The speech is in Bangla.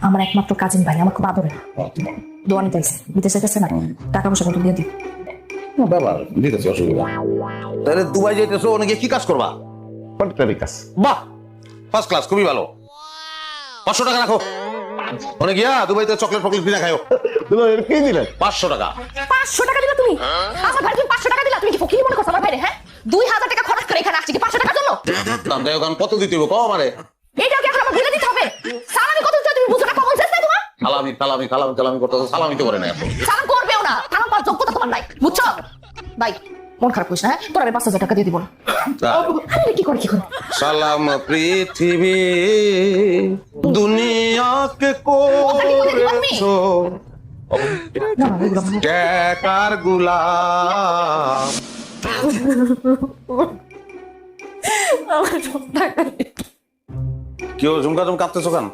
আমার একমাত্র কাজিন ভাই, আমার খুব আদরের। দোয়া নিতে চাইছে, দিতে চাইতেছে না, টাকা পয়সা কত দিয়ে দিই। বাবা দিতেছি, অসুবিধা। তাহলে দুবাই যাইতেছো, অনেকে কি কাজ করবা? কন্ট্রাক্টরি কাজ। বাহ, ফার্স্ট ক্লাস, খুবই ভালো। 500 টাকা রাখো, অনেক গিয়া দুবাইতে চকলেট ফকলেট কিনা খাও। কি দিলেন? 500 টাকা। 500 টাকা দিলা তুমি? আমার ভাই তুমি 500 টাকা দিলা? তুমি কি ফকির মনে করছো আমার ভাইরে? হ্যাঁ, 2000 টাকা খরচ করে এখানে আসছি কি 500 টাকার জন্য? দাম দেও, কারণ কত দিতে হবে কও আমারে। এইটাও কি এখন আমার ভুলে দিতে হবে? সালামি কত দিতে তুমি বুঝো না? কমন সেন্স নাই তোমার? সালামি সালামি সালামি সালামি করতে সালামি তো করে না এখন। সালাম করবেও না, সালাম করার যোগ্যতা তোমার নাই, বুঝছো? ভাই মন খারাপ করিস না, হ্যাঁ? তোর আমি 5000 টাকা দিয়ে দিব না। আরে কি করে? সালাম পৃথিবী দুনিয়াকে করেছো না না, এগুলো আমার- টাকার গোলাম। আমার সব টাকা নেই। কেউ ঝুমকা ঝুমকা কাঁপতেছো কেন?